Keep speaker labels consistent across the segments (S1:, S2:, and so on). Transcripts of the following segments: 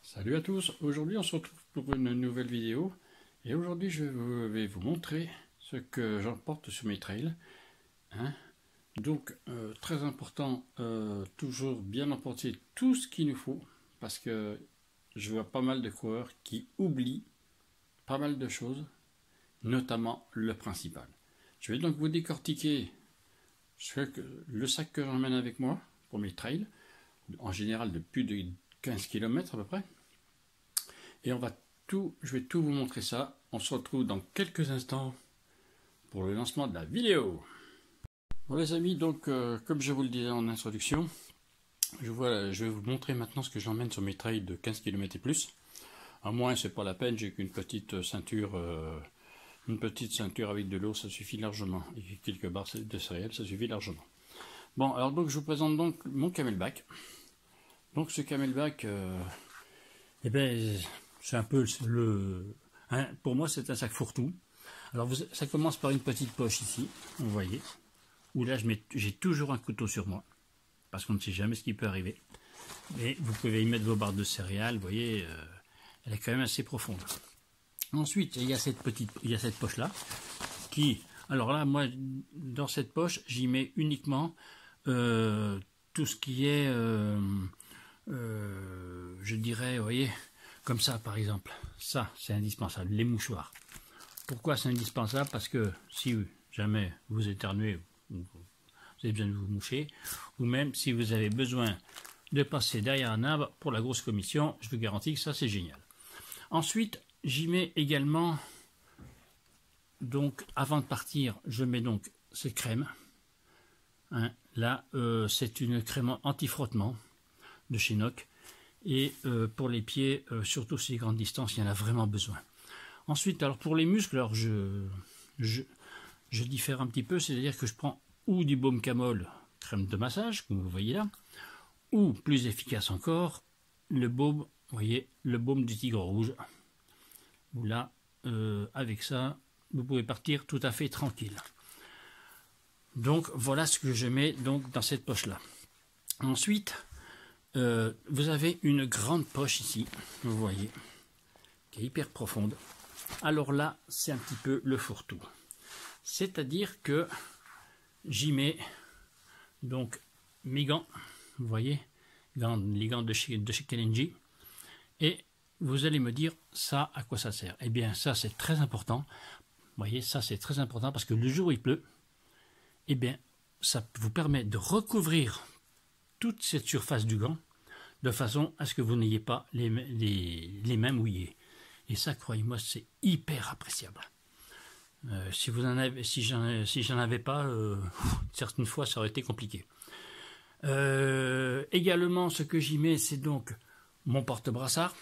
S1: Salut à tous, aujourd'hui on se retrouve pour une nouvelle vidéo et aujourd'hui je vais vous montrer ce que j'emporte sur mes trails. Donc très important, toujours bien emporter tout ce qu'il nous faut parce que je vois pas mal de coureurs qui oublient pas mal de choses, notamment le principal. Je vais donc vous décortiquer le sac que j'emmène avec moi pour mes trails, en général de plus de 15 km à peu près. Et je vais tout vous montrer ça. On se retrouve dans quelques instants pour le lancement de la vidéo. Bon les amis, donc comme je vous le disais en introduction, je vais vous montrer maintenant ce que j'emmène sur mes trails de 15 km et plus. À moins, c'est pas la peine, j'ai qu'une petite ceinture, avec de l'eau, ça suffit largement. Et quelques barres de céréales, ça suffit largement. Bon, alors donc je vous présente donc mon camelback. Donc ce camelback, eh ben, c'est un peu pour moi c'est un sac fourre-tout. Alors ça commence par une petite poche ici, vous voyez, où là j'ai toujours un couteau sur moi, parce qu'on ne sait jamais ce qui peut arriver. Mais vous pouvez y mettre vos barres de céréales, vous voyez, elle est quand même assez profonde. Ensuite, il y a cette poche là, alors là, moi, dans cette poche, j'y mets uniquement tout ce qui est, je dirais, vous voyez, comme ça par exemple, ça c'est indispensable, les mouchoirs. Pourquoi c'est indispensable? Parce que si jamais vous éternuez, vous avez besoin de vous moucher, ou même si vous avez besoin de passer derrière un arbre pour la grosse commission, je vous garantis que ça c'est génial. Ensuite, j'y mets également, donc avant de partir, je mets donc cette crème. Là, c'est une crème anti-frottement de chez Noc. Et pour les pieds, surtout sur les grandes distances, il y en a vraiment besoin. Ensuite, alors pour les muscles, alors je diffère un petit peu, c'est-à-dire que je prends ou du baume camole, crème de massage, comme vous voyez là, ou plus efficace encore, le baume, vous voyez, le baume du tigre rouge. Où là, avec ça, vous pouvez partir tout à fait tranquille. Donc voilà ce que je mets donc dans cette poche-là. Ensuite, vous avez une grande poche ici, vous voyez, qui est hyper profonde. Alors là, c'est un petit peu le fourre-tout. C'est-à-dire que j'y mets donc mes gants, vous voyez, les gants de chez Kalenji. Et vous allez me dire, ça, à quoi ça sert? Eh bien, ça, c'est très important. Vous voyez, ça, c'est très important parce que le jour où il pleut, eh bien, ça vous permet de recouvrir toute cette surface du gant de façon à ce que vous n'ayez pas les mains mouillées. Et ça, croyez-moi, c'est hyper appréciable. Si j'en avais pas, certaines fois, ça aurait été compliqué. Également, ce que j'y mets, c'est donc mon porte-brassard.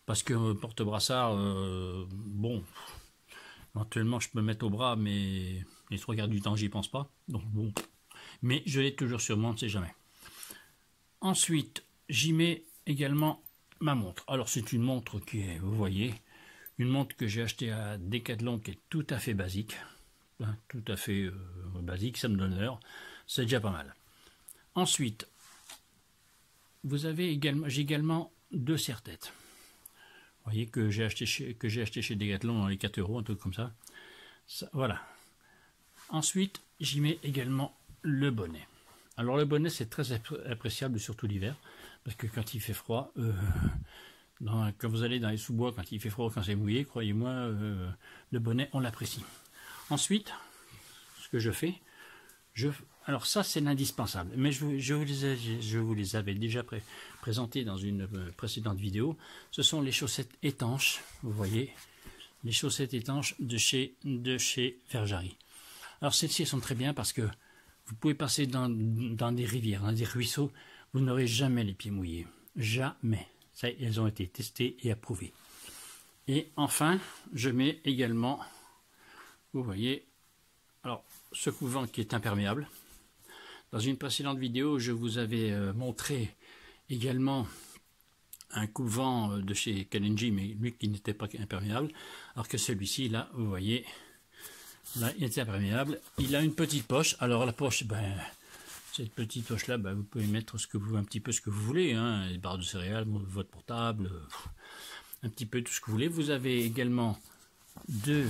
S1: Parce que porte-brassard, bon, éventuellement, je peux le mettre au bras, mais les trois quarts du temps, j'y pense pas. Donc bon, mais je l'ai toujours sur moi, on ne sait jamais. Ensuite, j'y mets également ma montre. Alors c'est une montre qui est, vous voyez, une montre que j'ai achetée à Decathlon qui est tout à fait basique. Tout à fait basique, ça me donne l'heure. C'est déjà pas mal. Ensuite, j'ai également deux serre-têtes. Vous voyez que j'ai acheté chez Decathlon dans les 4 €, un truc comme ça. Voilà. Ensuite, j'y mets également le bonnet. Alors le bonnet, c'est très appréciable, surtout l'hiver, parce que quand il fait froid, quand vous allez dans les sous-bois, quand il fait froid, quand c'est mouillé, croyez-moi, le bonnet, on l'apprécie. Ensuite, ce que je fais, alors ça, c'est l'indispensable, mais je vous les avais déjà présentés dans une précédente vidéo. Ce sont les chaussettes étanches, vous voyez, les chaussettes étanches de chez Verjari. Alors celles-ci sont très bien parce que vous pouvez passer dans des rivières, dans des ruisseaux, vous n'aurez jamais les pieds mouillés. Jamais. Ça, elles ont été testées et approuvées. Et enfin, je mets également, vous voyez, alors ce couvrant qui est imperméable. Dans une précédente vidéo, je vous avais montré également un couvrant de chez Kalenji, mais lui qui n'était pas imperméable, alors que celui-ci, là, vous voyez, là, il est imperméable. Il a une petite poche. Alors la poche, ben, cette petite poche là, vous pouvez mettre un petit peu ce que vous voulez, hein, les barres de céréales, votre portable, un petit peu tout ce que vous voulez. Vous avez également deux,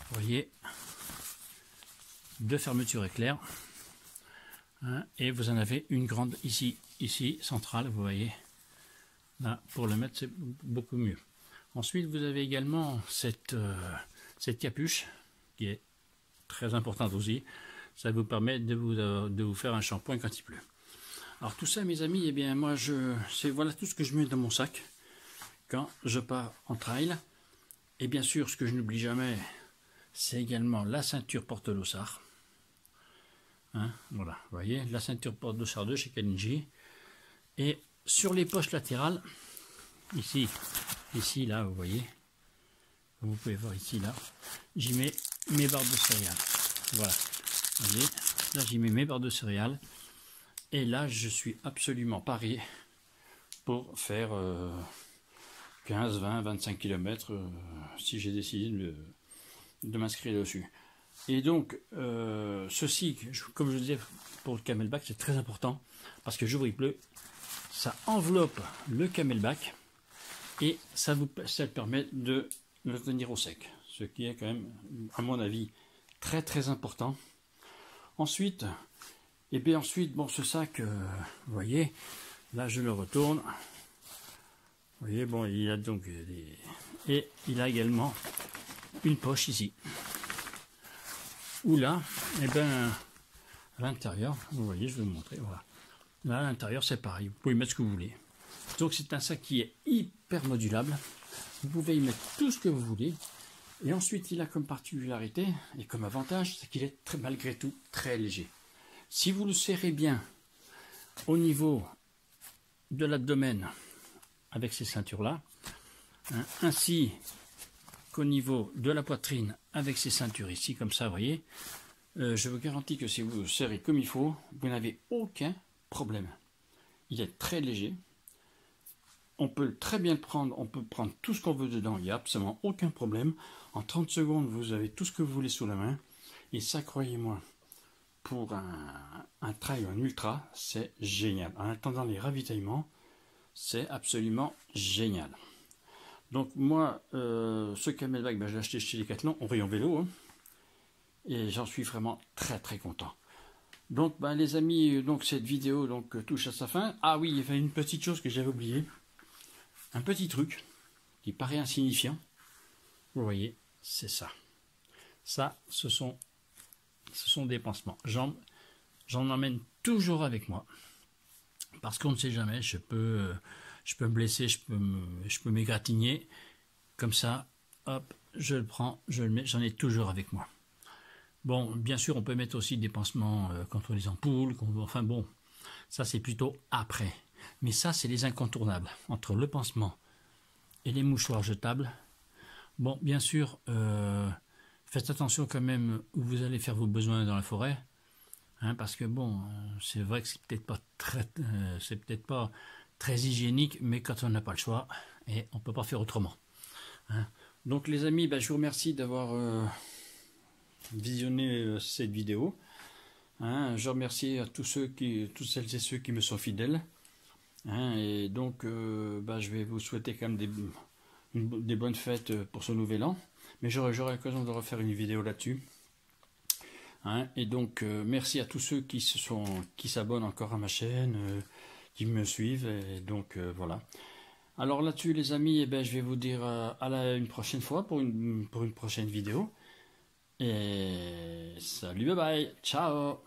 S1: vous voyez, deux fermetures éclair, hein, et vous en avez une grande ici centrale, vous voyez. Là, pour le mettre, c'est beaucoup mieux. Ensuite, vous avez également cette capuche qui est très importante aussi. Ça vous permet de vous faire un shampoing quand il pleut. Alors tout ça, mes amis, eh bien moi, voilà tout ce que je mets dans mon sac quand je pars en trail. Et bien sûr, ce que je n'oublie jamais, c'est également la ceinture porte-dossard. Hein, voilà, vous voyez, la ceinture porte-dossard de chez Kalinji. Et sur les poches latérales, ici, là, vous voyez, vous pouvez voir ici, là, j'y mets mes barres de céréales. Voilà, vous voyez, là j'y mets mes barres de céréales. Et là, je suis absolument paré pour faire 15, 20, 25 km si j'ai décidé de m'inscrire dessus. Et donc, ceci, comme je disais, pour le camelback, c'est très important parce que jour il pleut, ça enveloppe le camelback et ça permet de le tenir au sec, ce qui est quand même, à mon avis, très très important. Ensuite, bon, ce sac, vous voyez, là je le retourne. Vous voyez, bon, il a donc et il a également une poche ici. Où là, à l'intérieur, vous voyez, je vais vous montrer, voilà. Là, à l'intérieur, c'est pareil, vous pouvez mettre ce que vous voulez. Donc, c'est un sac qui est hyper modulable. Vous pouvez y mettre tout ce que vous voulez. Et ensuite, il a comme particularité et comme avantage, c'est qu'il est malgré tout très léger. Si vous le serrez bien au niveau de l'abdomen avec ces ceintures-là, hein, ainsi qu'au niveau de la poitrine avec ces ceintures ici, comme ça, vous voyez, je vous garantis que si vous le serrez comme il faut, vous n'avez aucun problème. Il est très léger. On peut très bien le prendre, on peut prendre tout ce qu'on veut dedans, il n'y a absolument aucun problème. En 30 secondes, vous avez tout ce que vous voulez sous la main. Et ça, croyez-moi, pour un trail ou un ultra, c'est génial. En attendant les ravitaillements, c'est absolument génial. Donc moi, ce camelback, je l'ai acheté chez Decathlon, au rayon vélo, hein, et j'en suis vraiment très très content. Donc les amis, donc cette vidéo touche à sa fin. Ah oui, il y avait une petite chose que j'avais oubliée. Un petit truc qui paraît insignifiant. Vous voyez, c'est ça. Ça, ce sont des pansements. J'en emmène toujours avec moi. Parce qu'on ne sait jamais, je peux me blesser, je peux m'égratigner. Comme ça, hop, je le prends, je le mets, j'en ai toujours avec moi. Bon, bien sûr, on peut mettre aussi des pansements contre les ampoules. Enfin bon, ça c'est plutôt après. Mais ça, c'est les incontournables. Entre le pansement et les mouchoirs jetables. Bon, bien sûr, faites attention quand même où vous allez faire vos besoins dans la forêt. Hein, parce que bon, c'est vrai que c'est peut-être pas très hygiénique, mais quand on n'a pas le choix, et on ne peut pas faire autrement. Hein. Donc les amis, je vous remercie d'avoir visionné cette vidéo. Hein, je remercie à toutes celles et ceux qui me sont fidèles. Hein, et donc, je vais vous souhaiter quand même des bonnes fêtes pour ce nouvel an. Mais j'aurai l'occasion de refaire une vidéo là-dessus. Hein, et donc, merci à tous ceux qui s'abonnent encore à ma chaîne, qui me suivent. Et donc, voilà. Alors là-dessus, les amis, je vais vous dire une prochaine fois pour une prochaine vidéo. Et salut, bye bye, ciao.